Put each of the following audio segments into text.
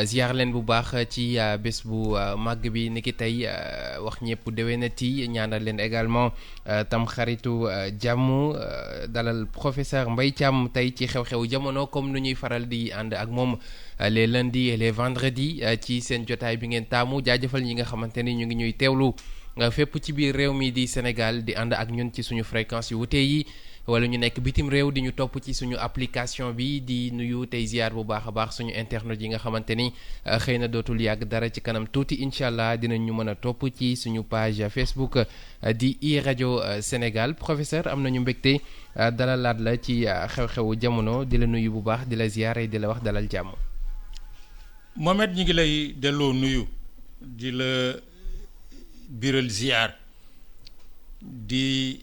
ziar leen bu baax ci bés bu màgg bi niki tey wax ñëpp déwénati ñaanal leen également tam xaritu jàmm dalal professeur Mbaye Thiam tey ci xew-xewu jamono comme nu ñuy faral di ànd ak moom les lundis et les vendredis ci seen jotaay bi ngeen taamu jaajëfal ñi nga xamante ni ñu ngi ñuy teewlu fépp ci biir réew mi di Sénégal di ànd ak ñun ci suñu fréquence yu wute yi wala ñu nekk bitim réew di ñu topp ci suñu application bi di nuyu tey ziar bu baax a baax suñu internet yi nga xamante ni xëy na dootul yàgg dara ci kanam tuuti incha allah dinañ ñu mën a topp ci suñu page Facebook di iRadio Sénégal professeur am nañu mbégte dalalaat la ci xew-xewu jamono di la nuyu bu baax di la ziar di la wax dalal jàmm. Mohamed ñi ngi lay delloo nuyu di la biral ziar di.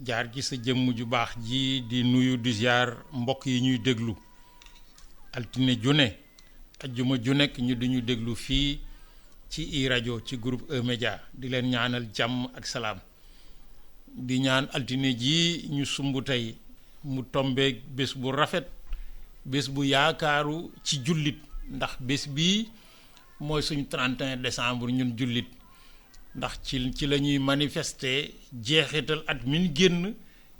jaar ci sa jëmm ju baax ji di nuyu di ziar mbokk yi ñuy déglu altine june ajjuma ju nekk ñu di ñu déglu fii ci iRadio ci groupe E-Média di leen ñaanal jàmm ak salaam di ñaan altine ji ñu sumb tey mu tombeeg bés bu rafet bés bu yaakaaru ci jullit ndax bés bii mooy suñu 31 décembre ñun jullit ndax ci la ñuy manifester jeexital at min génn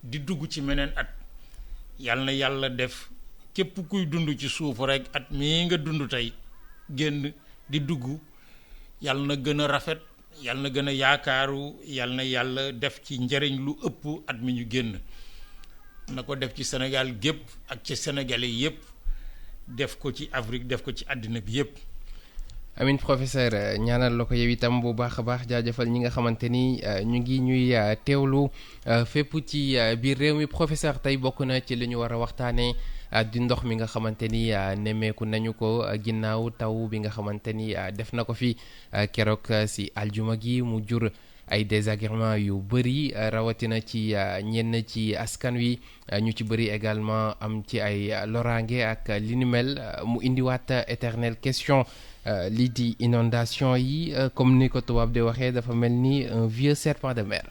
di dugg ci meneen at yal na yàlla def képp kuy dund ci suuf rek at mii nga dund tey génn di dugg yal na gën a rafet yal na gën a yaakaaru yal na yàlla def ci njëriñ lu ëpp at mi ñu génn na ko def ci Sénégal gépp ak ci Sénégalais yépp def ko ci Afrique def ko ci àddina bi yépp amin professeur ñaanal la ko yow itam bu baax a baax jaajëfal ñi nga xamante ni ñu ngi ñuy teewlu fépp ci biir réew mi professeur tey bokk na ci li ñu war a waxtaanee di ndox mi nga xamante ni nemmeeku nañu ko ginnaaw taw bi nga xamante ni def na ko fi keroog si aljuma gi mu jur ay désagréments yu bëri rawatina ci ñenn ci askan wi ñu ci bëri également am ci ay loraange ak li ni mel mu indiwaat éternelle question. lii di inondation yi comme ni ko tubaab di waxee dafa mel ni un vieux serpent de mer.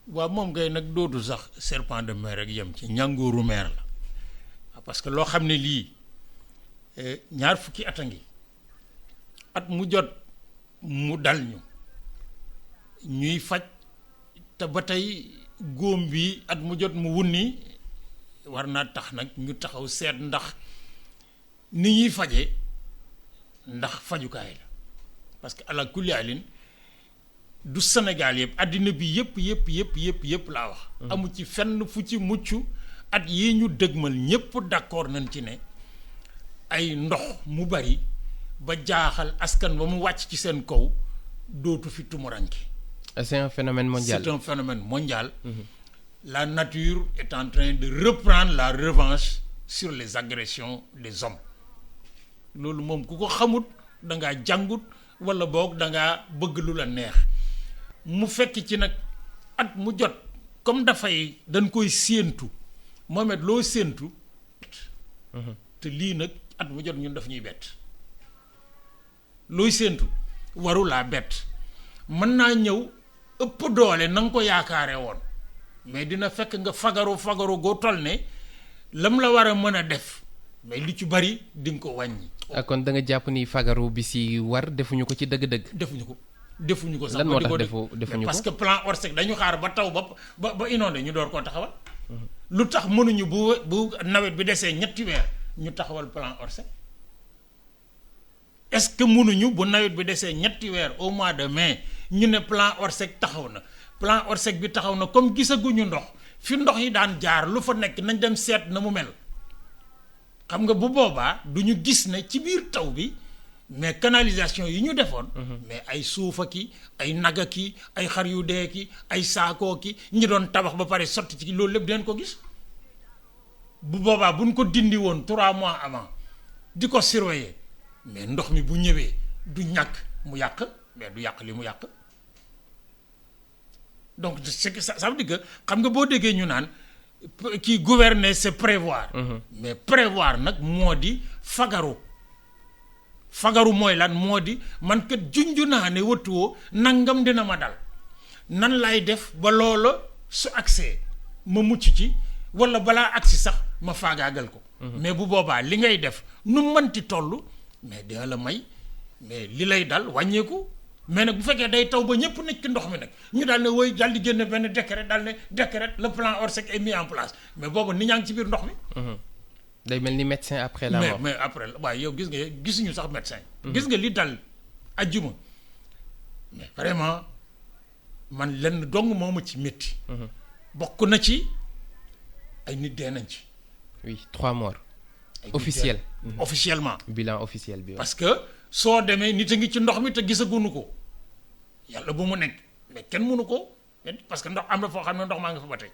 waaw moom ngay nag dootu sax serpent de mer rek yem ci ñàngooru mer la parce que loo xam ne lii ñaar fukki at a ngi at mu jot mu dal ñu ñuy faj te ba tey góom bi at mu jot mu wunni war naa tax nag ñu taxaw seet ndax ni ñuy faje ndax fajukaay la parce que ala kulli alin du Sénégal yëpp àddina bi yëpp laa wax. amu ci fenn fu ci mucc at yi ñu dëgmal ñëpp d'accord nañ ci ne ay ndox mu bari ba jaaxal askan ba mu wàcc ci seen kaw dootu fi tumuranke. C'est un phénomène mondial. C'est un phénomène mondial. La nature est en train de reprendre la revanche sur les agressions des hommes. loolu moom ku ko xamut da ngaa jàngut wala boog da ngaa bëgg lu la neex mu fekk ci nag at mu jot comme dafay dañ koy séentu Mohamed loo séentu te lii nag at mu jot ñun daf ñuy bett looy séentu waru laa bett mën naa ñëw ëpp doole na nga ko yaakaare woon mais dina fekk nga fagaru goo toll ne lam la war a mën a def mais li ci bari di nga ko wàññi. kon da nga jàpp ni fagaru bi si war defuñu ko ci dëgg-dëgg. defuñu ko sax. lan moo tax defuñu ko parce que plan Orsec dañu xaar ba taw ba inondé ñu door koo taxawal. lu tax mënuñu bu nawet bi desee ñetti weer ñu taxawal plan Orsec est-ce que mënuñu bu nawet bi desee ñetti weer au mois de mai ñu ne plan Orsec taxaw na plan Orsec bi taxaw na comme gisaguñu ndox fi ndox yi daan jaar lu fa nekk nañ dem seet na mu mel. xam nga bu boobaa du ñu gis ne ci biir taw bi mais canalisation yi ñu defoon. mais ay suufa ki ay naga ki ay xar yu dee ki ay saakoo ki ñi doon tabax ba pare sotti ci loolu lépp dinañ ko gis bu boobaa buñ ko dindi woon 3 mois avant di ko surveiller mais ndox mi bu ñëwee du ñàkk mu yàq mais du yàq li mu yàq donc c'est que ça veut dire que xam nga boo déggee ñu naan. kii gouverner c'est prévoir. mais prévoir nag moo di fagaru mooy lan moo di man kat junju naa ne wëtuwoo nangam dina ma dal nan lay def ba loola su accès ma mucc ci wala balaa agsi sax ma faagaagal ko. mais bu boobaa li ngay def nu mënti toll mais dina la may mais li lay dal wàññeeku mais nag bu fekkee day taw ba ñëpp nekk ci ndox mi nag ñu daal ne woy daal di génne benn décret daal ne décret le plan Orsec est mis en place mais boobu nit ñaa ngi ci biir ndox mi. day mel ni médecin après la mort. mais après waaye yow gisuñu sax médecin. gis nga li dal ajjuma mais vraiment man lenn dong moo ma ci métti. bokk na ci ay nit dee nañ ci. oui 3 morts. officiel officiellement. bilan officiel bi. parce que soo demee nit a ngi ci ndox mi te gisaguñu ko yàlla bu mu nekk mais kenn mënu ko parce que ndox am na foo xam ne ndox maa nga fa ba tey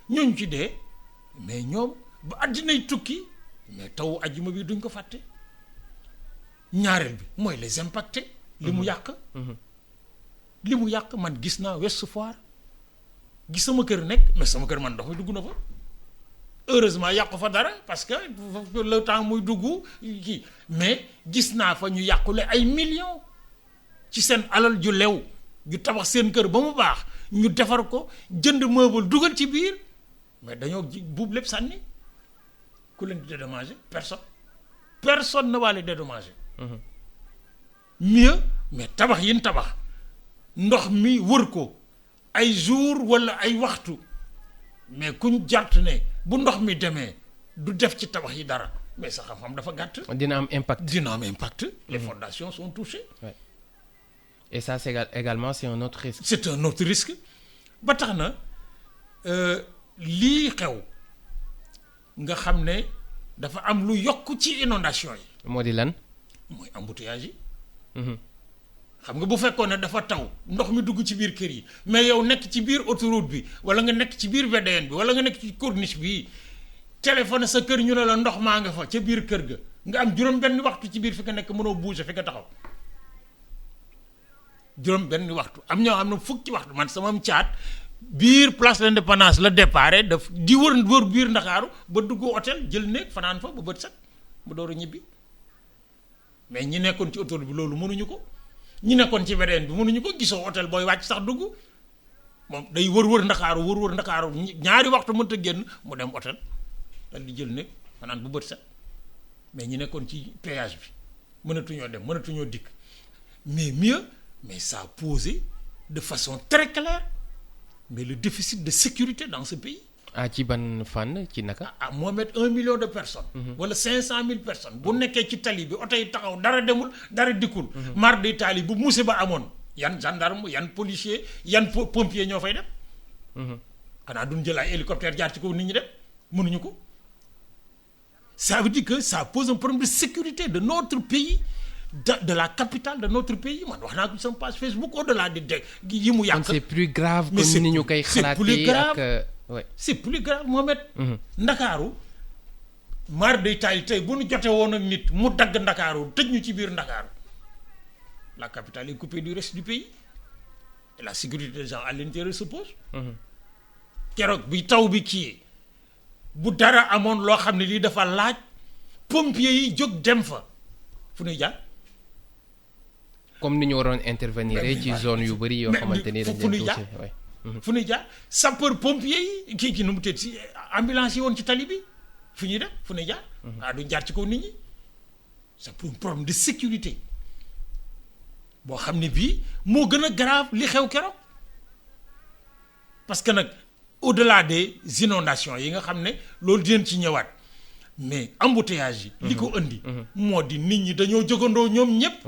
ñooñu ci dee mais ñoom ba àddinay tukki mais taw ajjuma bi duñ ko fàtte ñaareel bi mooy les impactés. li mu yàq. li mu yàq man gis naa Ouest Foire gis sama kër nekk mais sama kër man ndox mi dugg na fa. heureusement yàqu fa dara parce que le temps muy dugg kii mais gis naa fa ñu yàqule ay millions ci seen alal ju lew ju tabax seen kër ba mu baax ñu defar ko jënd meuble dugal ci biir mais dañoo buub lépp sànni ku leen di dédommager personne ne va les dédommager. Mieux mais tabax yin tabax ndox mi wër ko ay jour wala ay waxtu mais kuñ jart ne bu ndox mi demee du def ci tabax yi dara mais sa xam-xam dafa gàtt. dina am impact. Les fondations sont touchées. Ouais. Et ça c'est également c'est un autre risque. C'est un autre risque ba tax na lii xew nga xam ne dafa am lu yokk ci inondation yi. moo di lan. mooy embouteillage yi. xam nga bu fekkoon ne dafa taw ndox mi dugg ci biir kër yi mais yow nekk ci biir autoroute bi wala nga nekk ci biir VDN bi wala nga nekk ci corniche bi téléphone sa kër ñu ne la ndox maa nga fa ca biir kër ga nga am juróom benn waxtu ci biir fi nga nekk mënoo bouger fi nga taxaw juróom benn waxtu am ñoo xam ne fukki waxtu man sama caat biir place de l'Indépendance la départ daf di wër biir Ndakaaru ba dugg hôtel jël néeg fanaan fa ba bët set mu door a ñibbi mais ñi nekkoon ci autoroute bi loolu mënuñu ko. ñi nekkoon ci VDN bi mënuñu ko gisoo hôtel booy wàcc sax dugg moom day wër Ndakaaru ñaari waxtu mënta génn mu dem hôtel dal di jël nekk fanaan bu bët set mais ñi nekkoon ci péage bi mënatuñoo dem mënatuñoo dikk mais ça a posé de façon très claire mais le déficit de sécurité dans ce pays. ci ban fànn ci naka. moo mettre 1 million de personnes. wala 500,000 personnes. bu nekkee ci tali bi oto yi taxaw dara demul dara dikkul. mar de tali bu musiba amoon yan gendarme yan policier yan pompier ñoo fay dem. xanaa duñ jël ay hélicoptère jaar ci kaw nit ñi dem mënuñu ko. ça veut dire que ça pose un problème de sécurité de notre pays de la capitale de notre pays man wax naa ko sama page Facebook au-delà de yi mu yàq. c'est plus grave comme ni ñu koy xalaatee ak. Ouais. C'est plus grave Mohamed. Ndakaaru mar day taali tey bu nu jote woon ak nit mu dagg Ndakaaru tëj ñu ci biir Ndakaaru la capitale est coupée du reste du pays et la sécurité des gens à l'intérieur se pose. Keroog bi taw bi kii bu dara amoon loo xam ne lii dafa laaj pompiers yi jóg dem fa fu ñuy jaar. comme ni ñu waroon intervenir ci zone yu bëri yoo xamante ni dañ leen touché. fu ñuy jaar sapeur pompier yi kii nu mu tëdd si ambulance yi woon ci tali bi fu ñuy def fu ñuy jaar. duñ jaar ci kaw nit ñi c'est pour un problème de sécurité boo xam ne bii moo gën a grave li xew keroog parce que nag au-delà des inondations yi nga xam ne loolu dinañ ci ñëwaat mais embouteillage yi. li ko indi. moo di nit ñi dañoo jógandoo ñoom ñëpp.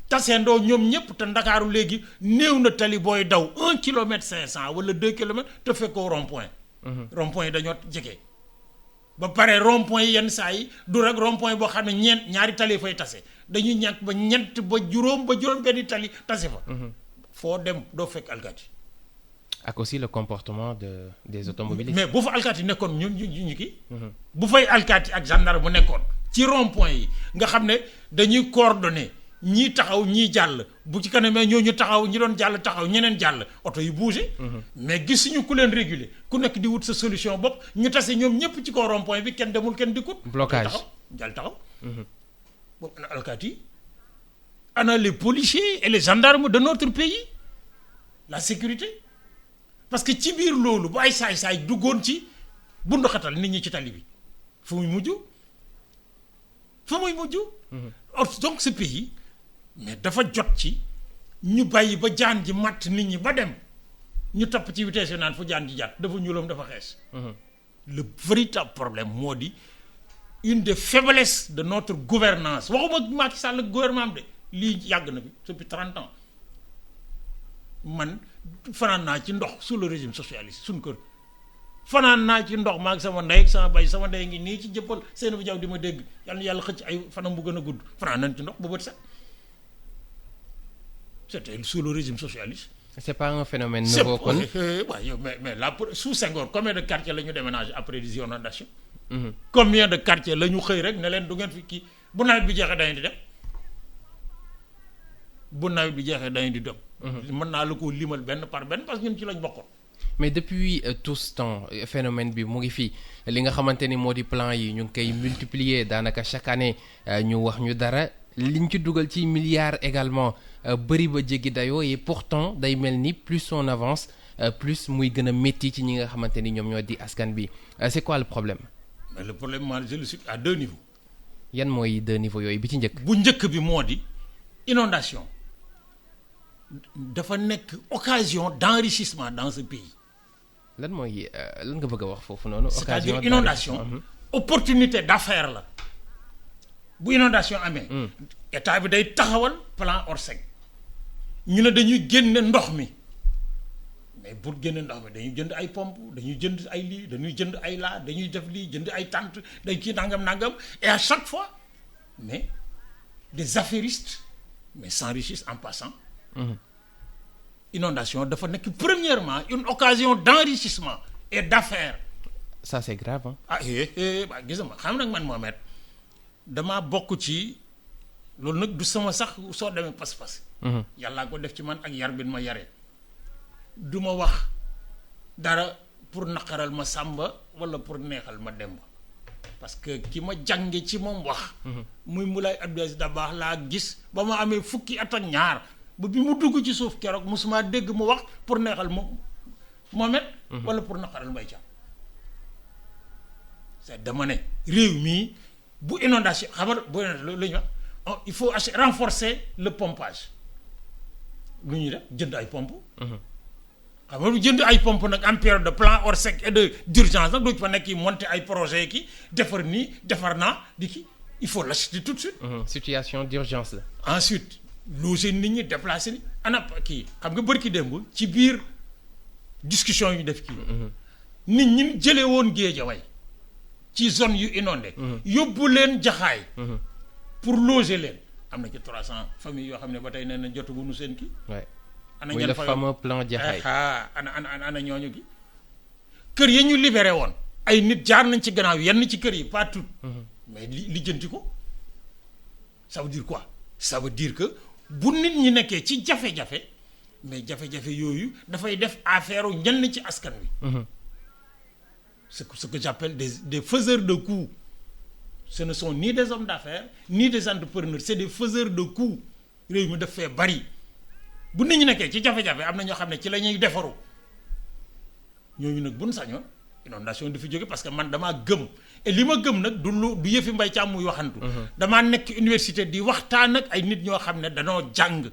taseendoo ñoom ñëpp te Ndakaaru léegi néew na tali booy daw 1 kilomètre 500 wala 2 kilomètres te fekkoo rond point. rond point yi dañoo jege. ba pare rond point yi yenn saa yi du rek rond point boo xam ne ñaari tali fay tase dañuy ñàkk ba ñett ba juróom benn tali tase fa. foo dem doo fekk alkaati. ak aussi le comportement des automobilistes. mais bu fa alkaati nekkoon ñu kii. bu fay alkaati ak gendarme bu nekkoon ci rond point yi nga xam ne dañuy coordonner. ñii taxaw ñii jàll bu ci kanamee ñooñu taxaw ñi doon jàll taxaw ñeneen jàll oto yu bougé. mais gisuñu ku leen réguler ku nekk di wut sa solution bopp ñu tase ñoom ñëpp ci kaw rond-point bi kenn demul kenn dikkut. blocage taxaw. boobu ana alkaati yi ana les policiers et les gendarmes de notre pays la sécurité parce que ci biir loolu bu ay saay-saay duggoon ci bundu xatal nit ñi ci tali bi fu muy mujj. donc ce pays mais dafa jot ci ñu bàyyi ba jaan ji matt nit ñi ba dem ñu topp ci vitesse yi naan fu jaan ji jàtt dafa ñuulam dafa xees. Le véritable problème moo di une des faiblesses de notre gouvernance waxuma Macky Sall gouvernement am de lii yàgg na bi depuis 30 ans man fanaan naa ci ndox sous le régime socialiste suñ kër fanaan naa ci ndox maag sama ndey ak sama bay sama ndey ngi nii ci jëppal seen bu jaw di ma dégg yàlla xëcc ay fanam bu gën a gudd fanaan nañ ci ndox ba bët set c'était sous le régime socialiste. C'est pas un phénomène nouveau kon. Mais là sous Senghor combien de quartiers la ñu déménagé après des inondations. Combien de quartiers la ñu xëy rek ne leen du ngeen fi kii bu nawet bi jeexee dañuy di dem bu nawet bi jeexee dañuy di dem. mën naa la ko limal benn par benn parce que ñun ci lañ bokkoon. Mais depuis tout ce temps phénomène bi mu ngi fii li nga xamante ni moo di plan yi ñu ngi koy multiplier daanaka chaque année ñu wax ñu dara liñ ci dugal ci milliards également bëri ba jéggi dayoo et pourtant day mel ni plus on avance plus muy gën a métti ci ñi nga xamante ni ñoom ñoo di askan bi c'est quoi le problème. Mais le problème moi je le suis à 2 niveaux. yan mooy 2 niveaux yooyu bi ci njëkk. bu njëkk bi moo di inondation dafa nekk occasion d'enrichissement dans ce pays. lan mooy lan nga bëgg a wax foofu noonu. c'est-à-dire inondation opportunité d'affaires la bu inondation amee. état bi day taxawal plan Orsec ñu ne dañuy génne ndox mi mais pour génne ndox mi dañuy jënd ay pompe dañuy jënd ay lii dañuy jënd ay laa dañuy def lii jënd ay tente day kii nangam et à chaque fois mais des affairistes mais s'enrichissent en passant. Inondation dafa nekk premièrement une occasion d'enrichissement et d'affaires. Ça c'est grave hein. Ah ba gis nga xam nag man Mohamed damaa bokk ci loolu nag du sama sax soo demee pas-pas. yàllaa ko def ci man ak yar bi ma yaree. du ma wax dara pour naqaral ma Sàmba wala pour neexal ma Demba parce que ki ma jànge ci moom wax. muy Moulay Abdou Aziz Dabakh laa gis ba ma amee fukki at ak ñaar. ba bi mu dugg ci suuf keroog musuma dégg mu wax pour neexal Mohamed wala pour naqaral Mbaye Thiam c'est dama ne réew mii bu inondation xam nga bu lu ñu wax il faut renforcer le pompage lu ñuy def jënd ay pompe xam nga lu jënd ay pompe nag en période de plan Orsec et d'urgence nag doo fa nekk yi monter ay projet ki defar nii defar naa di ki il faut l'acheter tout de suite. Situation d'urgence la. Ensuite loger nit ñi déplacer ni ana kii xam nga bërki démb ci biir discussion yu def kii nit ñi jëlee woon Guédiawaye ci zone yu inondé yóbbu leen Jaxaay pour loger leen am na ci 300 familles yoo xam ne ba tey nee na jotaguñu seen kii ana muy le fameux plan Jaxaay ana ñooñu gi kër yi ñu libéré woon ay nit jaar nañ ci gannaaw yenn ci kër yi pas tout mais li jënti ko ça veut dire quoi ça veut dire que bu nit ñi nekkee ci jafe-jafe mais jafe-jafe yooyu dafay def affaire ñenn ci askan wi. Ce que j'appelle des faiseurs de coups. Ce ne sont ni des hommes d'affaires ni des entrepreneurs c'est des faiseurs de coups réew mi daf fee bari bu nit ñi nekkee ci jafe-jafe am na ñoo xam ne ci la ñuy defaru ñooñu nag buñ sañoon inondation du fi jóge parce que man damaa gëm et li ma gëm nag du yëfi Mbaye Thiam muy waxantu. damaa nekk université di waxtaan ak ay nit ñoo xam ne danoo jàng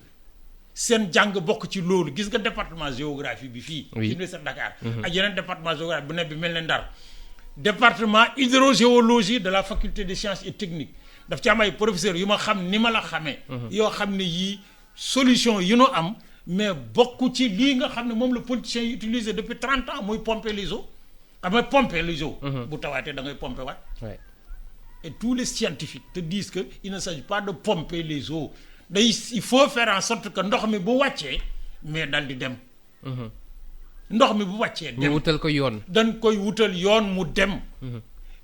seen jàng bokk ci loolu gis nga département géographie bi fii. ci université de Dakar. ak yeneen département géographie bu nekk bi mel ne Ndar. département hydrogéologie de la faculté des sciences et techniques daf ci am ay professeurs yu ma xam ni ma la xamee. yoo xam ne yii solution yu nu am mais bokk ci lii nga xam ne moom la politiciens yi utilisé depuis 30 ans muy pomper les eaux. xam nga pomper les eaux. bu tawaatee da ngay pomper waat. Et tous les scientifiques te disent que il ne s'agit pas de pomper les eaux il faut faire en sorte que ndox mi bu wàccee mais dal di dem. ndox mi bu wàccee dem ñu wutal ko yoon. dañ koy wutal yoon mu dem.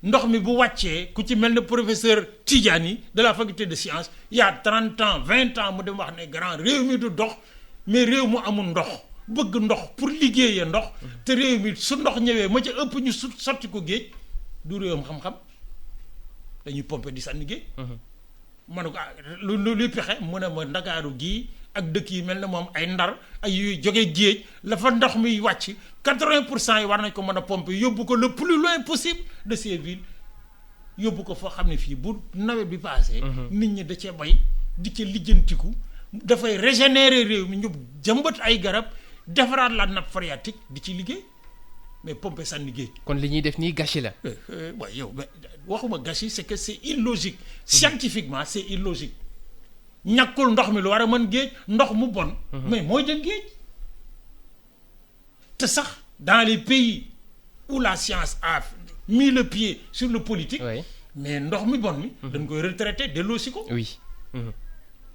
ndox mi bu wàccee ku ci mel ne professeur Tidjani de la faculté de sciences il y a 30 ans 20 ans mu dem wax ne grand réew mi du dox mais réew mu amul ndox. bëgg ndox pour liggéeyee ndox te réew mi su ndox ñëwee ma ca ëpp ñu sotti ko géej du réewam xam-xam dañuy pomper di sànni géej. ma ne ko luy pexe mu ne ma Ndakaaru gii ak dëkk yi mel ne moom ay Ndar ay yuy jóge géej la fa ndox mi wàcc 80% yi war nañ ko mën a pomper yóbbu ko le plus loin possible de ces villes yóbbu ko foo xam ne fii bu nawet bi paasee. nit ñi da cee bay di ca lijjantiku dafay régénérer réew mi ñu jëmbat ay garab defaraat la nappe phréatique di ci liggéey mais pomper sànni géej. kon li ñuy def nii gâchis la. waaye yow waxuma gâchis c'est que c'est illogique. Scientifiquement c'est illogique. ñàkkul ndox mi lu war a mën géej ndox mu bon. mais mooy dem géej. te sax dans les pays où la science a mis le pied sur le politique. Oui. mais ndox mi bon mi. dañ koy retraité delloosi ko. oui.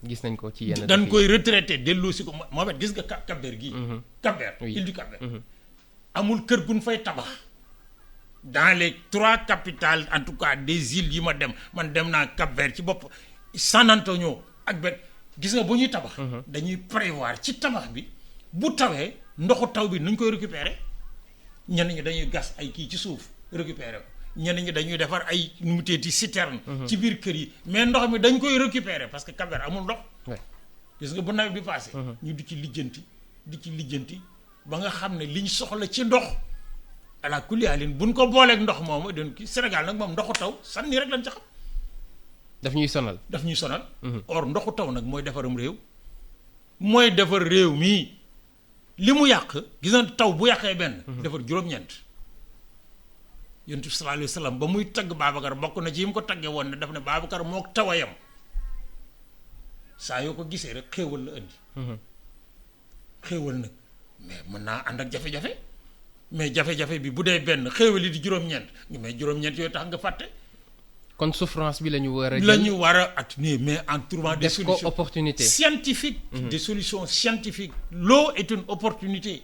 gis nañ ko ci yenn. dañ koy retraité delloosi ko Mohamed gis nga Cap-Vert gii. Cap-Vert Oui. île du Cap-Vert. amul kër gu ñu fay tabax. dans les 3 capitales en tout cas des îles yi ma dem man dem naa Cap-Vert ci bopp San Antonio ak benn gis nga bu ñuy tabax. dañuy prévoir ci tabax bi bu tawee ndoxu taw bi nuñ koy récupérer ñenn ñi dañuy gas ay kii ci suuf récupérer ko ñenn ñi dañuy defar ay nu mu teeti citerne. ci biir kër yi mais ndox mi dañ koy récupérer parce que Cap-Vert amul ndox. gis nga bu nawet bi passé. ñu di ci lijjanti ba nga xam ne liñ soxla ci ndox ala kulli alin buñ ko booleeg ndox moomu doon kii Sénégal nag moom ndoxu taw sànni rek lañ ca xam. daf ñuy sonal. or ndoxu taw nag mooy defarum réew. mooy defar réew mii li mu yàq gis nga taw bu yàqee benn. defar juróom-ñeent. Yonent bi sallallahu alayhi wa sallam ba muy tagg Babacar bokk na ci yi mu ko taggee woon ne daf ne Babacar moo tawayam saa yoo ko gisee rek xéewal la indi. xéewal nag mais mën naa ànd ak jafe-jafe mais jafe-jafe bi bu dee benn xéewal yi di juróom-ñeent mais juróom-ñeent yooyu tax nga fàtte. kon souffrance bi la ñu war a. atténuer mais en trouvant des solutions opportunité scientifiques. des solutions scientifiques. L'eau est une opportunité.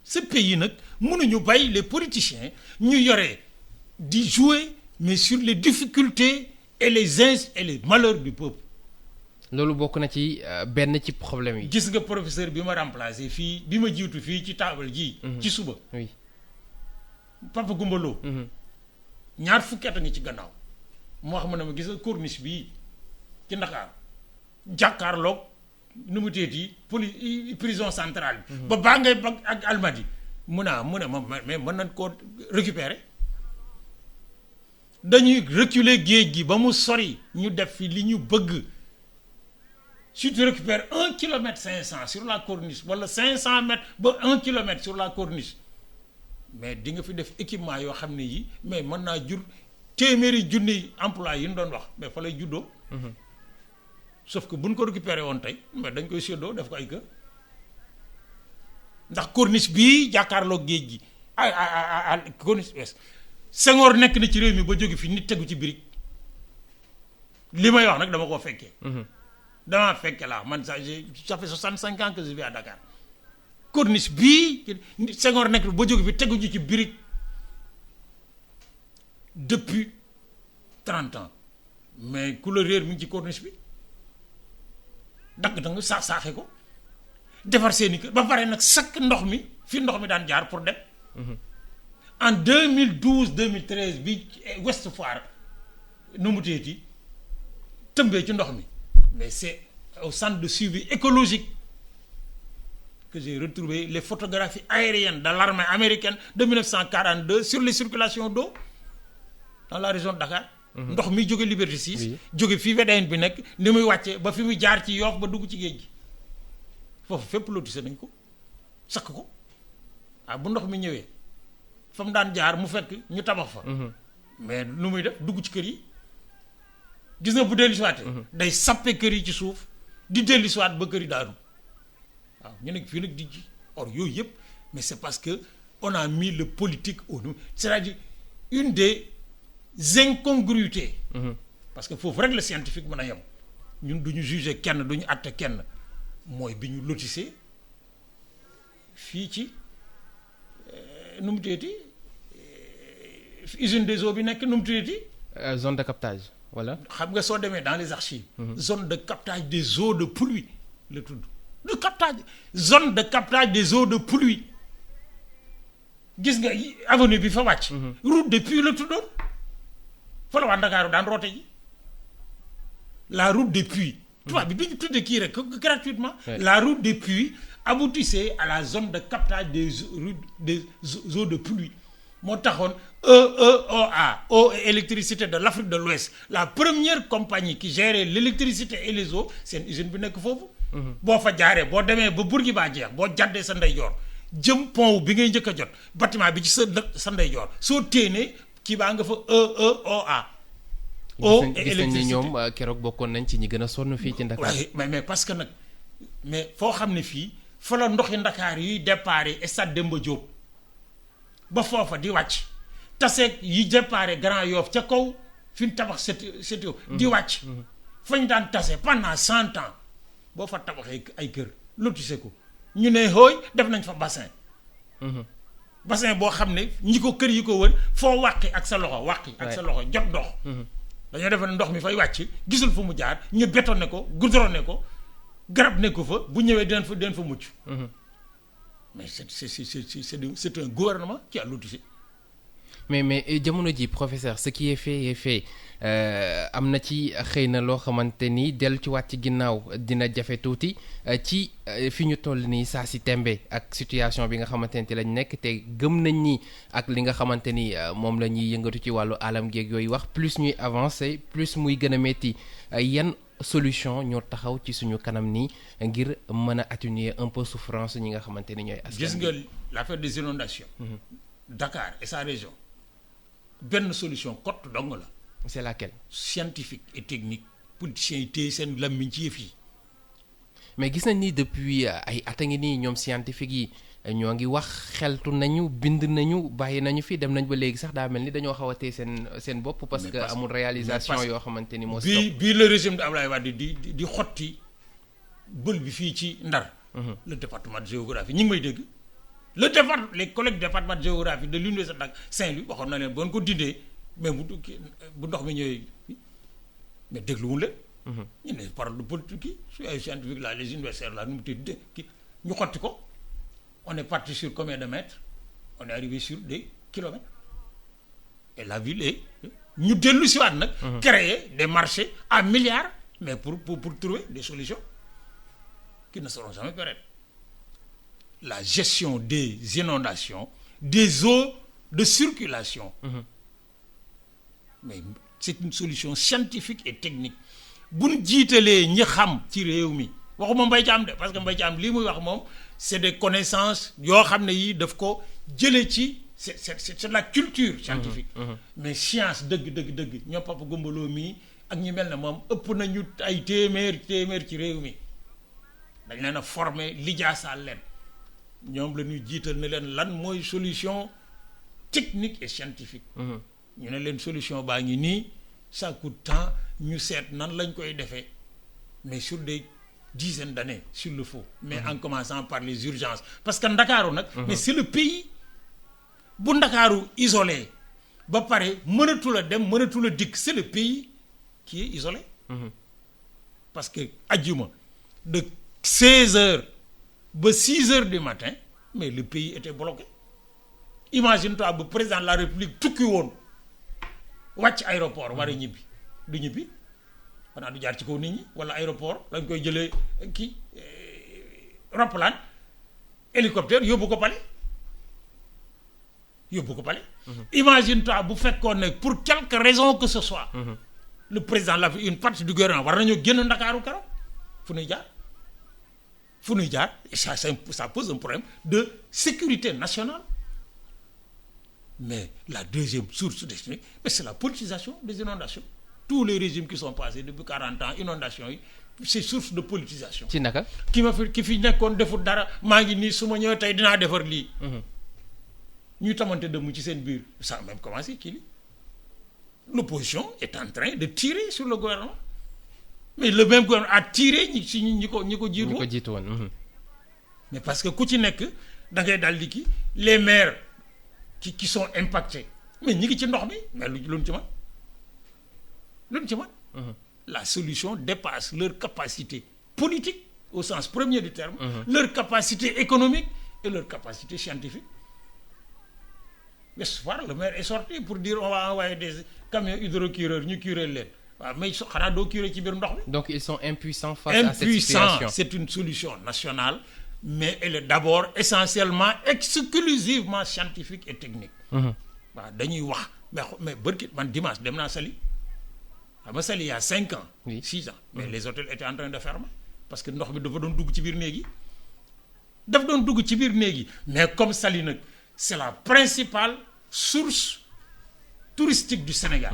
Ce pays nag mënuñu bàyyi les politiciens ñu yore di jouer mais sur les difficultés et les malheurs du peuple. loolu bokk na ci benn ci problème yi. gis nga professeur bi ma remplacé fii bi ma jiitu fii ci table ji. ci suba. oui. Papa Goumba Lo. ñaar fukki at a ngi ci gannaaw. moo xam ne ma gis nga corniche bii ci Ndakaar jàkkaarloog nu mu teeti prison centrale bi. ba baa ngay bag ak Almadi mu ne ma mais mën nañ koo récupérer dañuy reculer géej gi ba mu sori ñu def fi li ñu bëgg. Si tu récupères 1,5 km sur la corniche wala 500 mètres ba 1 kilomètre sur la corniche mais di nga fi def équipement yoo xam ne yi mais mën naa jur téeméeri junni emploi yi ñu doon wax mais fa lay juddoo. sauf que buñ ko récupéré woon tey mais dañ koy séddoo def ko ay kër ndax corniche bii jàkkaarloo géej gi corniche ouest Senghor nekk na ci réew mi ba jóge fi nit tegu ci birig li may wax nag dama koo fekkee. damaa fekke laa man ça fait 65 ans que je vis à Dakar corniche bii Senghor nekk ba jóge fi tegu ci birig depuis 30 ans mais ku la réer mi ngi ci corniche bi dagg saaxe ko defar seeni kër ba pare nag sakk ndox mi fi ndox mi daan jaar pour dem. en 2012 2013 bi Ouest Foire nu mu teeti tëmbee ci ndox mi. Mais c'est au centre de suivi écologique que j'ai retrouvé les photographies aériennes de l'armée américaine de 1942 sur les circulations d'eau dans la région de Dakar. ndox mi jóge Liberté 6. jóge fii VDN bi nekk ni muy wàcce ba fi muy jaar ci Yoff ba dugg ci géej gi foofu fépp lotissé nañ ko sakk ko bu ndox mi ñëwee fa mu daan jaar mu fekk ñu tabax fa. mais nu muy def dugg ci kër yi. gis nga bu dellu siwaatee day sappe kër yi ci suuf di dellu siwaat ba kër yi daanu waaw ñu nekk fii nag di ji or yooyu yëpp mais c'est parce que on a mis le politique au niveau c'est-à-dire une des incongruités. parce que foofu rek la scientifique mën a yem ñun du ñu juger kenn du ñu àtte kenn mooy bi ñu lotissé fii ci nu mu tuddati usine des eaux bi nekk nu mu tuddati. zone de captage. Voilà. xam nga soo demee dans les archives. zone de captage des eaux de pluie la tudd. de captage zone de captage des eaux de pluie gis nga avenue bi fa wàcc. route de puits la tuddoon fa la waa Ndakaaru daan roote ji la route des puits. tubaab bi duñu tudde kii rek gratuitement. la route des puits aboutissait à la zone de captage des eaux de pluie moo taxoon EEOA, eau et électricité de l'Afrique de l'Ouest, la première compagnie qui gérait l'électricité et les eaux seen usine bi nekk foofu. boo fa jaaree boo demee ba Bourguiba jeex boo jàddee sa ndeyjoor jëm pont bi ngay njëkk a jot bâtiment bi ci sa ndeyjoor soo téenee kii baa nga fa EEOA. eau et électricité gis nañ ni ñoom keroog bokkoon nañ ci ñi gën a sonn fii ci Ndakaar. waaye mais parce que nag mais foo xam ne fii fa la ndoxi Ndakaar yuy déparé stade Demba Diop ba foofa di wàcc taseeg yi déparé Grand Yoff ca kaw fi ñu tabax set di wàcc fañ daan tase pendant 100 ans boo fa tabaxee ay kër lotissé ko ñu ne hooy def nañ fa bassin. bassin boo xam ne ñi ko kër yi ko wër foo wàqi ak sa loxo wàqi ak sa loxo jot ndox. dañoo defe ne ndox mi fay wàcc gisul fu mu jaar ñu bétonné ko goudronné ko garab ne ko fa bu ñëwee dinañ fa mucc. mais c'est un gouvernement qui a lotissé. mais jamono ji professeur ce qui est fait am na ci xëy na loo xamante ni dellu ci waat ci ginnaaw dina jafe tuuti ci fi ñu toll nii saa si tembe ak situation bi nga xamante ni lañ nekk te gëm nañ ni ak li nga xamante ni moom la ñuy yëngatu ci wàllu alam geeg yooyu wax plus ñuy avancer plus muy gën a métti yan solution ñoo taxaw ci suñu kanam nii ngir mën a atténuer un peu souffrance ñi nga xamante ni ñooy askan gis nga l'affaire des inondations. Dakar et sa région benn solution cotte dong la. c'est laquelle. scientifique et technique politiciens yi téye seen lammiñ ci yëf yi. mais gis nañ ni depuis ay at a ngi nii ñoom scientifique yi ñoo ngi wax xeltu nañu bind nañu bàyyi nañu fi dem nañ ba léegi sax daa mel ni dañoo xaw a téye seen bopp. parce que amul réalisation yoo xamante ni moo. bii le régime de Abdoulaye Wade di xotti bël bi fii ci Ndar. le département de géographie ñi ngi may dégg. les collègues département de géographie de l'université de Saint-Louis waxoon na leen bon ko dindee mais bu ndox mi ñëwee mais dégluwul leen. ñu ne parole de politique yi su ay scientifique là les universitaires là nu mu tudd kii ñu xotti ko on est parti sur combien de mètres on est arrivé sur des kilomètres et la ville est ñu dellu si waat nag. créer des marchés à milliards mais pour trouver des solutions qui ne seront jamais pérennes. La gestion des inondations, des eaux de circulation. Mais c'est une solution scientifique et technique. bu ñu jiitalee ñi xam ci réew mi waxuma Mbaye Thiam de parce que Mbaye Thiam lii muy wax moom c'est des connaissances yoo xam ne yii daf ko jëlee ci c'est de la culture scientifique. Mais science dëgg ñoom Papa Gumbaloo mii ak ñi mel ne moom ëpp nañu ay téeméer ci réew mi dañ leen a former lijaasaal leen. ñoom la ñuy jiital ne leen lan mooy solution technique et scientifique. ñu ne leen solution baa ngi nii ça coûte temps ñu seet nan lañ koy defee mais sur des dizaines d'années s'il le faut. Mais en commençant par les urgences parce que Ndakaaru nag. mais c'est le pays bu Ndakaaru isolé ba pare mënatul a dem mënatul a dikk c'est le pays qui est isolé. parce que ajjuma de 16h. ba 6 heures du matin mais le pays était bloqué imagine-toi bu président de la République tukki woon wàcc aéroport war a ñibbi du ñibbi xanaa du jaar ci kaw nit ñi wala aéroport lañ koy jëlee kii roppalaan hélicoptère yóbbu ko palais imagine-toi bu fekkoon ne pour quelque raison que ce soit le président la une partie du gouvernement war nañoo génn Ndakaaru keroog fu ñuy jaar et ça pose un problème de sécurité nationale. Mais la deuxième source d'explication, c'est la politisation des inondations. Tous les régimes qui sont passés depuis 40 ans, inondations, c'est source de politisation. ci naka. ki fi nekkoon deful dara maa ngi nii su ma ñëwee tey dinaa defar lii. ñuy tamante dëmm ci seen biir ça a même commencé kii li l'opposition est en train de tirer sur le gouvernement. Mais le même gouvernement a tiré ñi ko jiitu woon. Mais parce que ku ci nekk da ngay daal di kii les maires qui sont impactés mais ñi ngi ci ndox mi mais luñ ci mën. La solution dépasse leur capacité politique au sens premier du terme. Leur capacité économique et leur capacité scientifique. Mais ce soir le maire est sorti pour dire on va envoyer des camions hydrocureurs ñu curer leen. waaw mais xanaa doo curé ci biir ndox mi. Donc ils sont impuissants face à cette situation. C'est une solution nationale mais elle est d'abord essentiellement exclusivement scientifique et technique. waaw dañuy wax mais bërki man dimanche dem naa Saly xam nga Saly il y a 5 ans. Oui. 6 ans mais les hôtels étaient en train de fermer parce que ndox mi dafa doon dugg ci biir néeg yi daf doon dugg ci biir néeg yi mais comme Saly nag c'est la principale source touristique du Sénégal.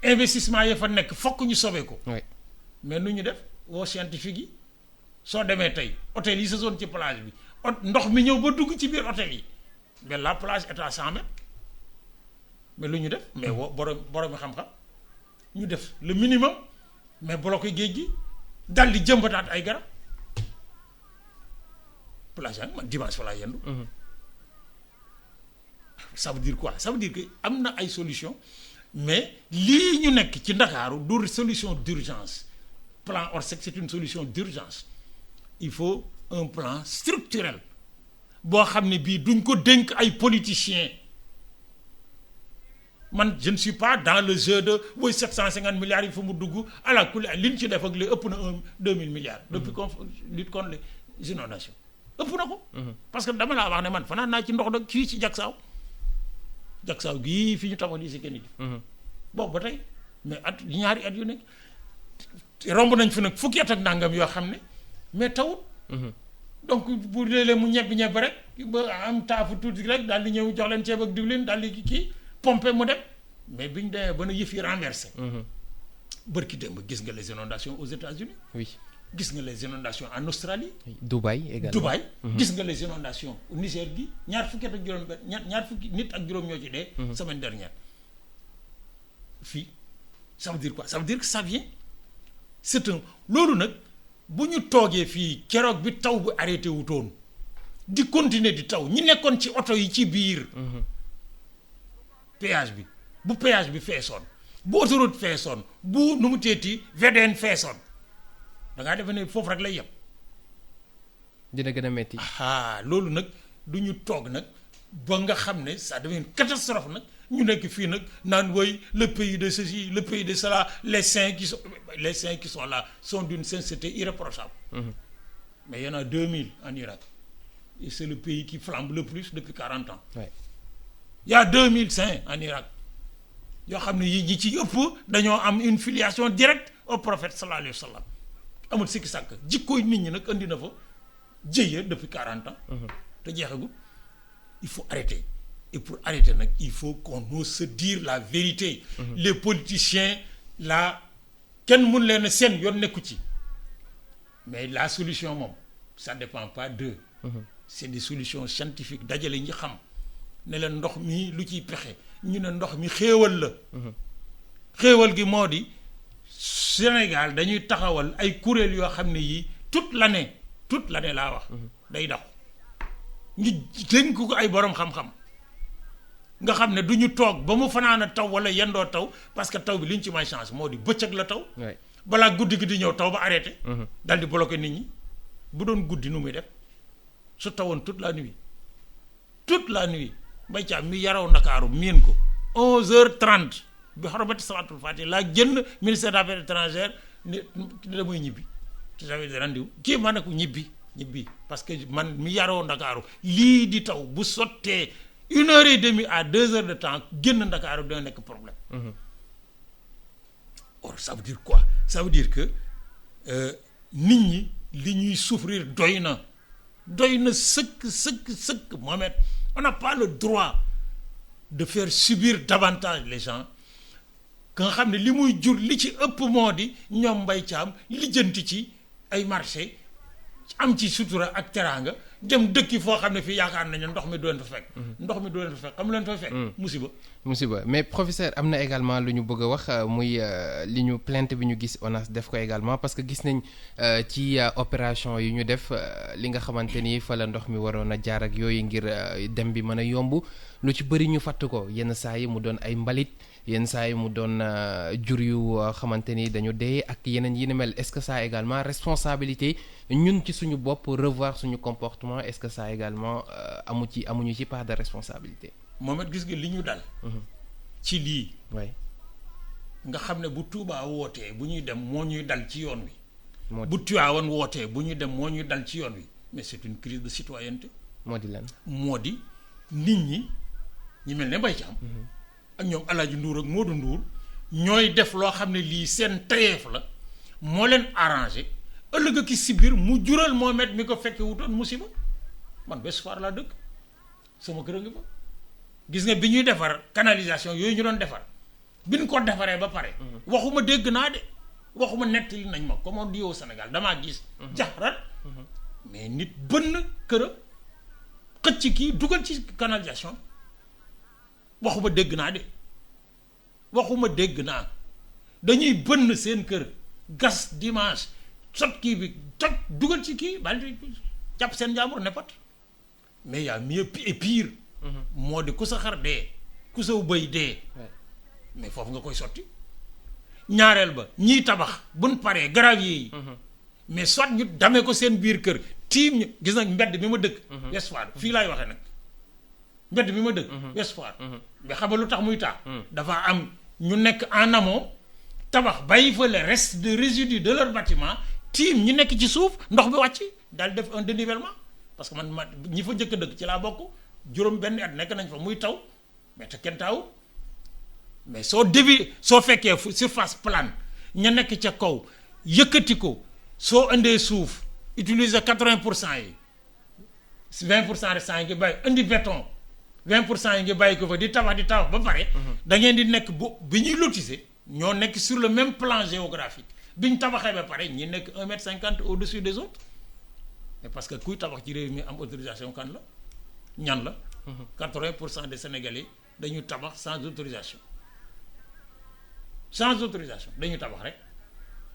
investissement ya fa nekk fokk ñu sobee ko. oui mais nu ñu def woo scientifique yi soo demee tey hôtel yi sa zone ci plage bi ndox mi ñëw ba dugg ci biir hôtel yi mais la plage est à 100 mètres mais lu ñu def mais woo borom xam-xam ñu def le minimum mais bloqué géej gi dal di jëmbataat ay garab plage yaa ngi man dimanche fa laa yendu. ça veut dire quoi ça veut dire que am na ay solution mais lii ñu nekk ci Ndakaaru du solution d'urgence plan Orsec c'est une solution d'urgence il faut un plan structurel boo xam ne bii duñ ko dénk ay politiciens man je ne suis pas dans le jeu de woy 750 milliards il faut mu dugg ala kulli li ñu ci def ak li ëpp na 2000 milliards depuis qu'on lutte contre les inondations ëpp na ko parce que dama laa wax ne man fanaan naa ci ndox nag fii ci jagsaaw gii fi ñu taxaw di si kenn ji boobu ba tey mais at ñaari at yu nekk romb nañ fi nag fukki at ak nangam yoo xam ne mais tawut donc bu léeg-léeg mu ñebb rek ba am taafu tuuti rek daal di ñëw jox leen ceeb ak diwlin daal di kii pomper mu dem mais bi ñu demee ba na yëf yi renversé bërki démb gis nga les inondations aux États-Unis oui gis nga les inondations en Australie Dubaï également Dubaï gis nga les inondations au Niger gi ñaar fukki at ak juróom ñaar fukki nit ak juróom ñoo ci dee semaine dernière fii ça veut dire quoi ça veut dire que ça vient c'est un loolu nag bu ñu toogee fii keroog bi taw bu arrêté wutoon di continuer di taw ñi nekkoon ci oto yi ci biir péage bi bu péage bi feesoon bu autoroute feesoon bu nu mu teeti VDN feesoon da ngaa defe ne foofu rek lay yem dina gën a metti loolu nag du ñu toog nag ba nga xam ne ça devient une catastrophe nag ñu nekk fii nag naan woy le pays de ceci le pays de cela les saints qui sont là sont d'une sainteté irréprochable mais il y en a 2000 en Irak et c'est le pays qui flambe le plus depuis 40 ans il y a 2000 saints en Irak yoo xam ne yi ñi ci ëpp dañoo am une filiation directe au prophète sallallahu alayhi wa sallam amul sikki sàkk jikkooy nit ñi nag andi na fa jëye depuis 40 ans te jeexagul il faut arrêter et pour arrêter nag il faut qu'on ose se dire la vérité les politiciens là kenn mun leen a seen yoon nekku ci mais la solution moom ça dépend pas d'eux c'est des solutions scientifiques dajale ñi xam ne leen ndox mi lu ciy pexe ñu ne ndox mi xéewal la xéewal gi moo di Sénégal dañuy taxawal ay kuréel yoo xam ne yii toute l'année laa wax day daw ñu dénk ko ay borom xam-xam nga xam ne du ñu toog ba mu fanaan a taw wala yendoo taw parce que taw bi li ñu ci may chance moo di bëccëg la taw balaa guddi gi di ñëw taw ba arrêté dal di bloqué nit ñi bu doon guddi nu muy def su tawoon toute la nuit Mbaye Thiam mi yaraw Ndakaaru miin ko 11h30 bi xorobati salatul fatiha laa jënd ministère des affaires étrangères ne damay ñibbi te j'avais des rendez-vous kii ma ne ko ñibbi parce que man mi yaroo Ndakaaru lii di taw bu sottee 1h30 à 2h de temps génn Ndakaaru dina nekk problème or ça veut dire quoi ça veut dire que nit ñi li ñuy souffrir doy na sëkk Mohamed on n'a pas le droit de faire subir davantage les gens ka nga xam ne li muy jur li ci ëpp moo di ñoom Mbaye Thiam lijjanti ci ay marché am ci sutura ak teraanga dem dëkki foo xam ne fii yaakaar nañu ndox mi du leen fa fekk xam leen fa fekk musiba mais professeur am na également lu ñu bëgg a wax muy li ñu plainte bi ñu gis ONAS def ko également parce que gis nañ ci opération yi ñu def li nga xamante ni fa la ndox mi waroon a jaar ak yooyu ngir dem bi mën a yomb lu ci bëri ñu fàtt ko yenn saa yi mu doon ay mbalit yenn saa yi mu doon jur yu xamante ni dañu dee ak yeneen yi ni mel est-ce que ça également responsabilité ñun ci suñu bopp revoir suñu comportement est-ce que ça également amuñu ci part de responsabilité. Mohamed gis nga li ñu dal. ci lii. oui. nga xam ne bu Touba wootee bu ñuy dem moo ñuy dal ci yoon wi. bu Tivaouane wootee bu ñuy dem moo ñuy dal ci yoon wi mais c'est une crise de citoyenneté. moo di lan. moo di nit ñi ñi mel ne Mbaye Thiam ak ñoom Alaaji Ndour ak Modou Ndour ñooy def loo xam ne lii seen tayeef la moo leen arrangé ëllëg ki si biir mu jural Mohamed mi ko fekke wutoon musiba man Ouest Foire laa dëkk sama kër a ngi fa gis nga bi ñuy defar canalisation yooyu ñu doon defar bi ñu ko defaree ba pare waxuma dégg naa de waxuma nettali nañ ma comme on dit au Sénégal damaa gis jaxarat mais nit bënn këram xëcc kii dugal ci canalisation waxuma dégg naa de waxuma dégg naa dañuy bënn seen kër gas dimanche sot kii bi toj dugal ci kii bal jàpp seen njaambur ne pat mais y a mieux et pire moo di ku sa xar dee ku sa bëy dee mais foofu nga koy sotti ñaareel ba ñiy tabax buñ paree gravier yi mais soit ñu damee ko seen biir kër tiim ñu gis nag mbedd mi ma dëkk Ouest Foire fii laay waxee nag mbedd mi ma dëkk Ouest Foire mais xam nga lu tax muy taa dafa am ñu nekk en amont tabax bàyyi fa le reste de résidus de leur bâtiment tiim ñi nekk ci suuf ndox bi wàcc daal def un dénivellement parce que man ñi fa njëkk dëkk ci laa bokk juróom benn at nekk nañ fa muy taw mais te kenn taaw mais soo fekkee surface plane ña nekk ca kaw yëkkati ko soo indee suuf utiliser 80% yi 20% restant yi ngi bàyyi indi béton 20% yi ngi bàyyi ko fa di tabax ba pare da ngeen di nekk bi ñuy lotisser ñoo nekk sur le même plan géographique bi ñu tabaxee ba pare ñi nekk 1,50 m au-dessus des autres mais parce que kuy tabax ci réew mi am autorisation kan la ñan la 80% des Sénégalais dañu tabax sans autorisation dañu tabax rek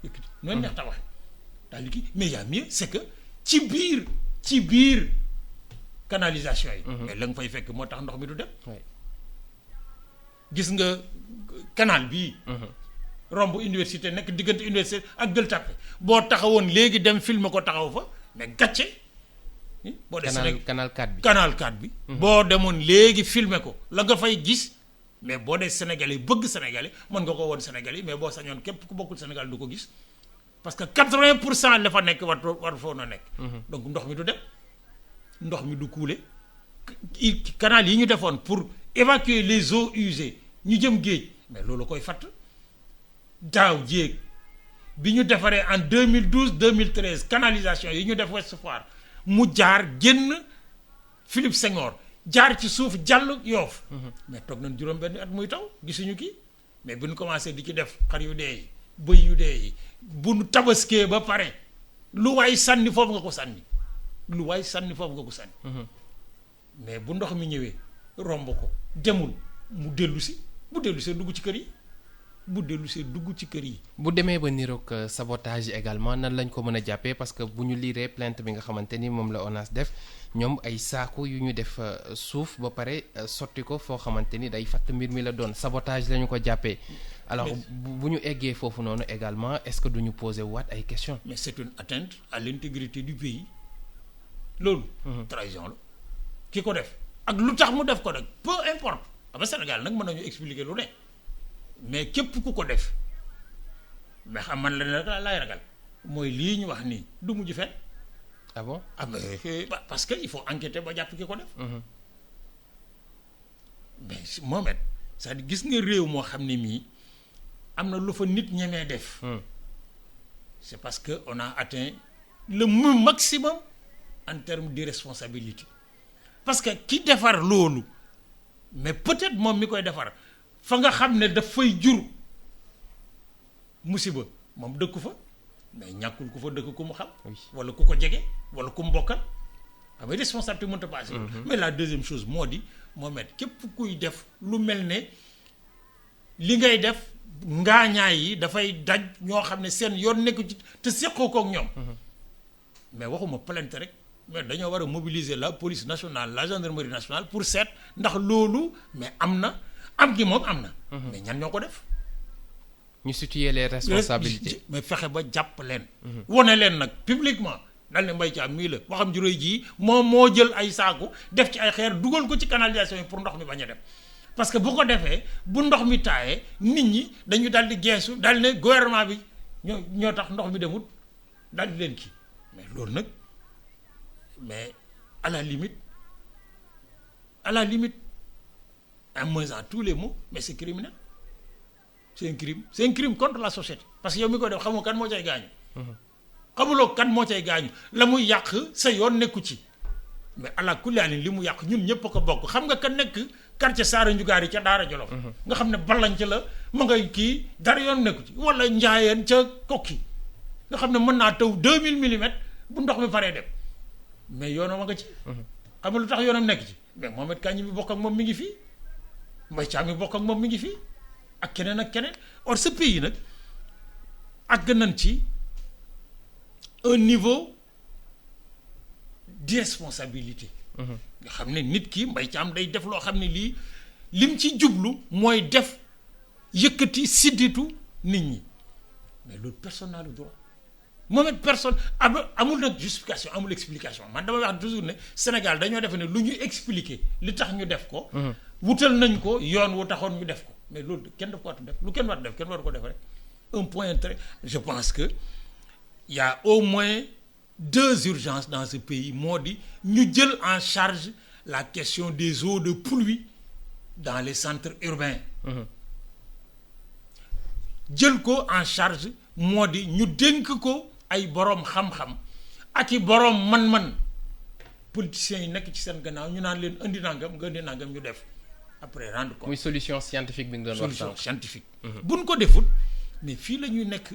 yëkkati noonu neex tabaxee daal di kii mais y a mieux c'est que ci biir canalisation yi mais la nga fay fekk moo tax ndox mi du dem gis nga canal bii romb université nekk diggante université ak Gueule Tapée boo taxawoon léegi dem filmer ko taxaw fa mais gàcce boo dee canal 4 bi canal 4 bi boo demoon léegi filmer ko la nga fay gis mais boo dee Sénégalais bëgg Sénégalais mën nga ko woon Sénégalais mais boo sañoon képp ku bokkul Sénégal du ko gis parce que 80% la fa nekk war foo na nekk donc ndox mi du dem ndox mi du couler canal yi ñu defoon pour évacuer les eaux usées ñu jëm géej mais loolu koy fatt daaw jéeg bi ñu defaree en 2012 2013 canalisation yi ñu def Ouest Foire mu jaar génn Philippe Senghor jaar ci suuf jàll Yoff mais toog nañ juróom benn at muy taw gisuñu kii mais bu ñu commencé di ci def xar yu dee yi bëy yu dee yi bu ñu tabaskee ba pare lu waay sànni foofu nga ko sànni mais bu ndox mi ñëwee romb ko demul mu dellu si bu dellu see dugg ci kër yi bu demee ba niroog sabotage également nan lañ ko mën a jàppee parce que bu ñu liiree plainte bi nga xamante ni moom la ONAS def ñoom ay saaku yu ñu def suuf ba pare sotti ko foo xamante ni day fatt mbir mi la doon sabotage la ñu ko jàppee alors bu ñu eggee foofu noonu également est-ce que duñu poser waat ay questions. mais c'est une atteinte à l'intégrité du pays loolu trahison la ki ko def ak lu tax mu def ko nag peu importe xam nga Sénégal nag mën nañu expliquer lu ne mais képp ku ko def mais xam man la ne laay ragal mooy lii ñu wax nii du mujj fenn. ah bon parce que il faut enquêter ba jàpp ki ko def. mais Mohamed c'est-à-dire gis nga réew moo xam ne mii am na lu fa nit ñemee def. c'est parce que on a atteint le maximum en termes d'irresponsabilité parce que ki defar loolu mais peut-être moom mi koy defar fa nga xam ne daf fay jur musiba moom dëkku fa mais ñàkkul ku fa dëkk ku mu xam. wala ku ko jege wala ku mu bokkal xam nga responsabilité mënta passé. mais la deuxième chose moo di Mohamed képp kuy def lu mel ne li ngay def ngaañaay yi dafay daj ñoo xam ne seen yoon nekku ci te seqoo kook ñoom. mais waxuma plainte rek mais dañoo war a mobiliser la police nationale la gendarmerie nationale pour seet ndax loolu mais am na am gi moom am na. mais ñan ñoo ko def. ñu situer les responsabilités mais fexe ba jàpp leen. wone leen nag publiquement dal ne Mbaye Thiam mii la waxam juróoy jii moom moo jël ay saaku def ci ay xeer dugal ko ci canalisation yi pour ndox mi bañ a dem parce que bu ko defee bu ndox mi taayee nit ñi dañu dal di geesu dal ne gouvernement bi ñoo tax ndox mi demut dal di leen kii mais loolu nag mais à la limite en mesant tous les mots mais c'est criminel c'est un crime contre la société parce que yow mi ko def xamoo kan moo cay gaañu xamuloo kan moo cay gaañu la muy yàq sa yoon nekku ci mais ala kulli haalin li mu yàq ñun ñëpp a ko bokk xam nga ka nekk quartier Saara Njugaar yi ca Daara Jolof nga xam ne ballañ ca la ma ngay kii dara yoon nekku ci wala njaayeen ca kokki nga xam ne mën naa taw 2000 millimètres bu ndox mi paree dem mais yoonam a nga ci xam nga lu tax yoonam nekk ci mais Mohamed Kandji mi bokk ak moom mi ngi fii Mbaye Thiam mi bokk ak moom mi ngi fii ak keneen or ce pays nag àgg nañ ci un niveau d'irresponsabilité nga xam ne nit ki Mbaye Thiam day def loo xam ne lii lim ci jublu mooy def yëkkati sidditu nit ñi mais loolu personne n'a le droit Mohamed personne amul nag justification amul explication man dama wax toujours ne Sénégal dañoo defe ne lu ñu expliquer li tax ñu def ko wutal nañ ko yoon wu taxoon ñu def ko mais loolu kenn daf ko war a def lu kenn war a def kenn war ko def rek un point très je pense que il y a au moins 2 urgences dans ce pays moo di ñu jël en charge la question des eaux de pluie dans les centres urbains jël ko en charge moo di ñu dénk ko ay boroom xam-xam ak i boroom man-man politiciens yi nekk ci seen gannaaw ñu naan leen indi nangam nga indi nangam ñu def après rendre compte. muy solution scientifique bi nga doon wax. solution scientifique. buñ ko defut mais fii la ñuy nekk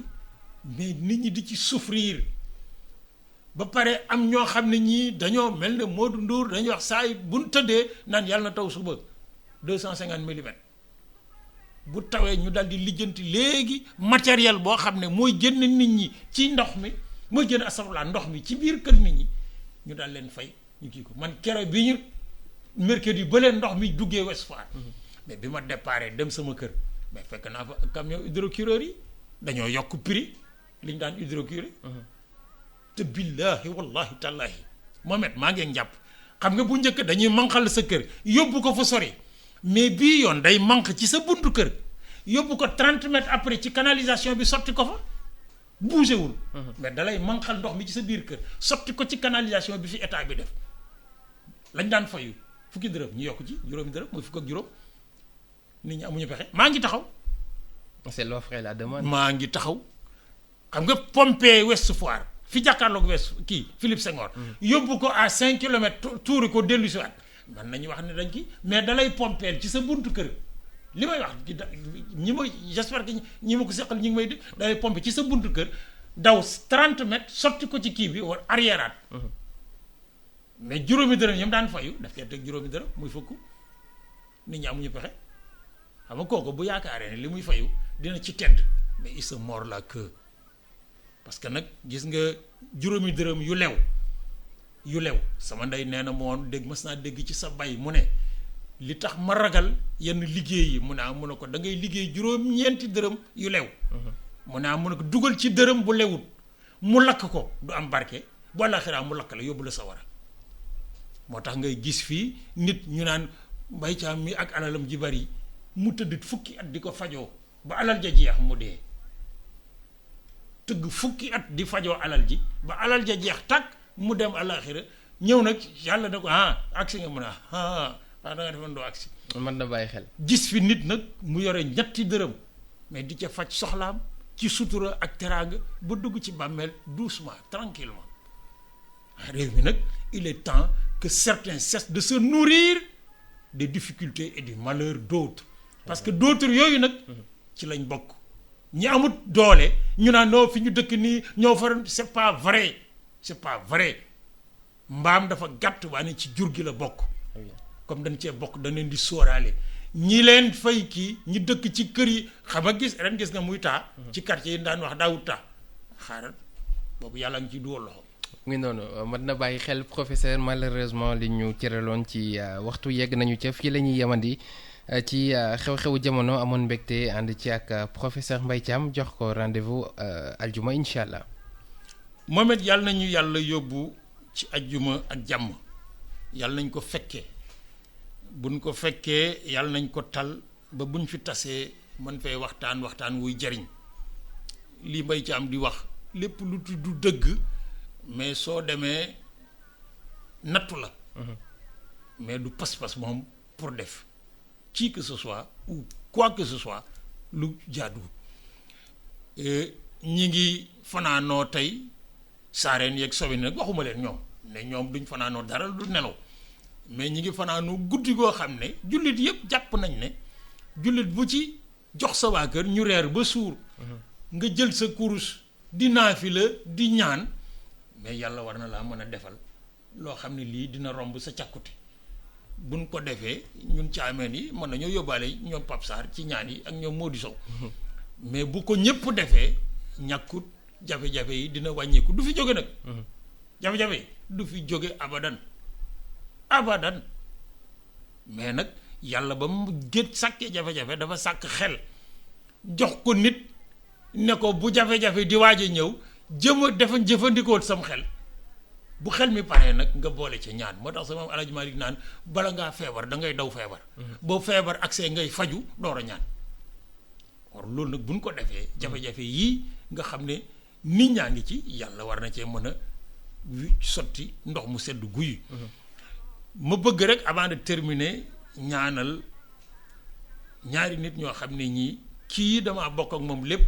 mais nit ñi di ci souffrir ba pare am ñoo xam ne ñii dañoo mel ne Modou Ndour dañuy wax saa yi buñ tëddee naan yàlla na taw suba 250 millimètres. bu tawee ñu dal di lijjanti léegi matériel boo xam ne mooy génn nit ñi ci ndox mi mooy génn asafurlaa ndox mi ci biir kër nit ñi ñu dal leen fay ñu kii ko man keroog bi ñu mercredi ba leen ndox mi duggee Ouest Foire mais bi ma déparé dem sama kër mais fekk naa fa camion hydrocureur yi dañoo yokk prix li ñu daan hydrocurer te billaahi wallahi tallaahi Mohamed maa ngi njàpp xam nga bu njëkk dañuy manqal sa kër yóbbu ko fa sori mais bii yoon day manque ci sa buntu kër yóbbu ko 30 mètres après ci canalisation bi sotti ko fa bougé wul mais dalay manqal ndox mi ci sa biir kër sotti ko ci canalisation bi fi état bi def lañ daan fayu fukki dërëm ñu yokk ci juróomi dërëm mooy fukk ak juróom nit ñi amuñu pexe maa ngi taxaw c'est l'offre et la demande. maa ngi taxaw xam nga pompé Ouest Foire fi jàkkaarloog Ouest kii Philippe Senghor yóbbu ko à 5 kilomètres tuuri ko dellu si waat man nañu wax ne dañ ki mais dalay pompeel ci sa buntu kër li may wax ñi ma j'espère que ñi ma ko seqal ñi ngi may di dalay pompe ci sa buntu kër daw 30 mètres sotti ko ci kii bi war arrièreaat mais juróomi dërëm yam daan fayu daf koy teg juróomi dërëm muy fukk nit ñi amuñu pexe xam nga kooku bu yaakaaree ne li muy fayu dina ci tedd mais il se mord la queue parce que nag gis nga juróomi dërëm yu lew sama ndey nee na moon dégg mas naa dégg ci sa bay mu ne li tax ma ragal yenn liggéey yi mu ne ko da ngay liggéey juróom-ñeenti dërëm yu lew mu ne ko dugal ci dërëm bu lewut mu lakk ko du am barke bu àllaaxiraa mu lakk la yóbbu la sawara moo tax ngay gis fii nit ñu naan Mbaye Thiam mi ak alalam ji bari mu tëdd fukki at di ko fajoo ba alal ja jeex mu dee tëgg fukki at di fajoo alal ji ba alal ja jeex tàkk mu dem àllaaxira ñëw nag yàlla da ko agsi nga mën a da nga defoon doo agsi mën na bàyyi xel gis fi nit nag mu yore ñetti dërëm mais di ca faj soxlaam ci sutura ak teraanga ba dugg ci bàmmeel doucement tranquillement réew mi nag il est temps que certains cessent de se nourrir des difficultés et du malheur d'autres parce que d'autres yooyu nag ci lañ bokk ñi amut doole ñu naan noo fi ñu dëkk nii ñoo fa c'est pas vrai mbaam dafa gàtt waane ci jur gi la bokk comme dañ cee bokk dañ leen di sóoraale ñi leen fay kii ñi dëkk ci kër yi xam nga gis nga muy taa ci quartier yi daan wax daawut taa xaaral boobu yàlla ngi ci dugal loxo ngi noonu mën na bàyyi xel professeur malheureusement li ñu cëraloon ci waxtu yegg nañu ca fii la ñuy yemandi ci xew-xewu jamono amoon mbégte ànd ci ak professeur Mbaye Thiam jox ko rendez-vous aljuma incha allah. Mohamed yàlla nañu yàlla yóbbu ci aljuma ak jàmm yàlla nañ ko fekkee buñ ko fekkee yàlla nañ ko tal ba buñ fi tasee mën fay waxtaan wuy jariñ li Mbaye Thiam di wax lépp lu du dëgg mais soo demee nattu la mais du pas-pas moom pour def qui que ce soit ou quoi que ce soit lu jaaduwul ñi ngi fanaanoo tey saareen yeeg sobi nag waxuma leen ñoom ne ñoom duñ fanaanoo dara du nelaw mais ñi ngi fanaanoo guddi goo xam ne jullit yëpp jàpp nañ ne jullit bu ci jox sa waa kër ñu reer ba suur nga jël sa kurus di naafila di ñaan mais yàlla war na laa mën a defal loo xam ne lii dina romb sa càkkute buñ ko defee ñun caameen yi mën nañoo yóbbaale ñoom Pape Sarr ci ñaan yi ak ñoom Modou Sow mais bu ko ñëpp defee ñàkkut jafe-jafe yi dina wàññeeku du fi jóge nag jafe-jafe yi du fi jóge abadan mais nag yàlla ba mu gét sàkkee jafe-jafe dafa sàkk xel jox ko nit ne ko bu jafe-jafe di waaj a ñëw jëfandikoo sam xel bu xel mi paree nag nga boole ca ñaan moo tax sama Alaaji Malik naan bala ngaa feebar da ngay daw feebar boo feebar accès ngay faju door a ñaan or loolu nag buñ ko defee jafe-jafe yii nga xam ne nit ñaa ngi ci yàlla war na cee mën a sotti ndox mu sedd guy ma bëgg rek avant de terminer ñaanal ñaari nit ñoo xam ne ñii kii damaa bokk ak moom lépp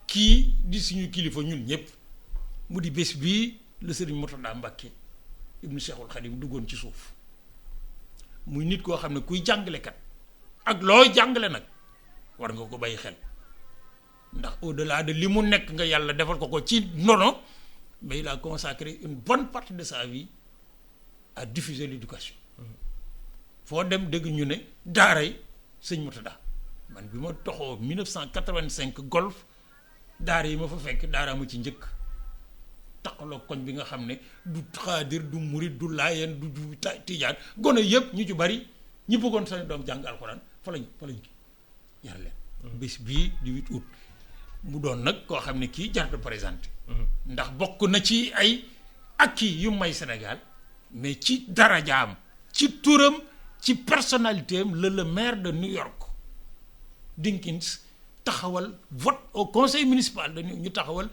kii di suñu kilifa ñun ñëpp mu di bés bii la sëriñ Murtada Mbàkke ibnu Cheikhul Khadim duggoon ci suuf muy nit koo xam ne kuy jàngalekat ak looy jàngale nag war nga ko bàyyi xel ndax au-delà de li mu nekk nga yàlla defal ko ci ndono mais il a consacré une bonne partie de sa vie à diffuser l'éducation foo dem dégg ñu ne daaray sëñ Murtada man bi ma toxoo 1985 golf daara yi ma fa fekk daara ma ci njëkk taqaloo koñ bi nga xam ne du xaadir du murit du laayeen du tijaan gone yëpp ñu ci bari ñi bëggoon seen doom jàng alxuraan fa lañ yar leen bés bii di 8 août mu doon nag koo xam ne kii jar de présenté ndax bokk na ci ay acquis yu may Sénégal mais ci darajaam ci turam ci personnalité am le maire de New York Dinkins taxawal vote au conseil municipal de ñu taxawal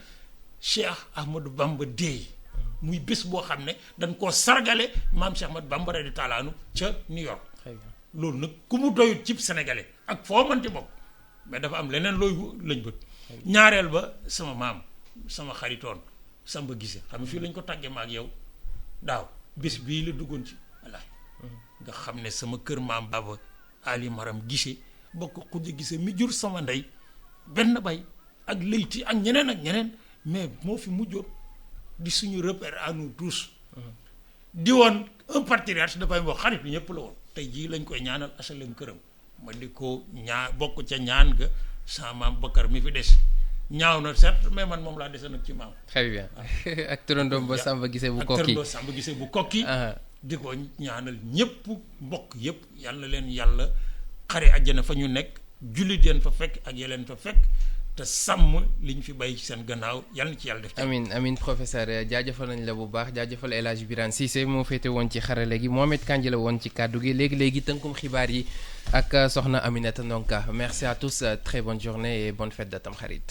Cheikh Ahmadou Bamba Day muy bés boo xam ne dañ koo sargale maam Cheikh Ahmadou Bamba radi taalaanu ca New York loolu nag ku mu doyut cib sénégalais ak foo mënti bokk mais dafa am leneen looy lañ bët ñaareel ba sama maam sama xaritoon Samba Gise xam nga fii lañ ko tàggee ma ak yow daaw bés bii la duggoon ci wallaahi nga xam ne sama kër maam Baba Ali Maram Gise bokk Xujja Gise mi jur sama ndey benn bay ak Leyti ak ñeneen mais moo fi mujjoon di suñu repère à nous tous di woon un patriarche dafay wax xarit bi ñëpp la woon tey jii lañ koy ñaanal asalem këram ma di ko bokk ca ñaan ga sama maam Bakar mi fi des ñaaw na certes mais man moom laa dese nag ci maam. très bien ak turandoom ba Samba Gise bu kokki ak turandoom Samba Gise bu kokki di ko ñaanal ñëpp mbokk yëpp yal na leen yàlla xare àjjana fa ñu nekk jullit yeen fa fekk ak yeleen fa fekk te sàmm liñ fi bàyyi ci seen gannaaw yal na ci yàlla def. amiin professeur jaajëfal nañ la bu baax jaajëfal El Hadj Birane Cissé moo féete woon ci xarale gi Mohamed Kandji la woon ci kàddu gi léegi tënkum xibaar yi ak soxna Aminata Ndonka merci à tous très bonne journée et bonne fête de Tamxarit.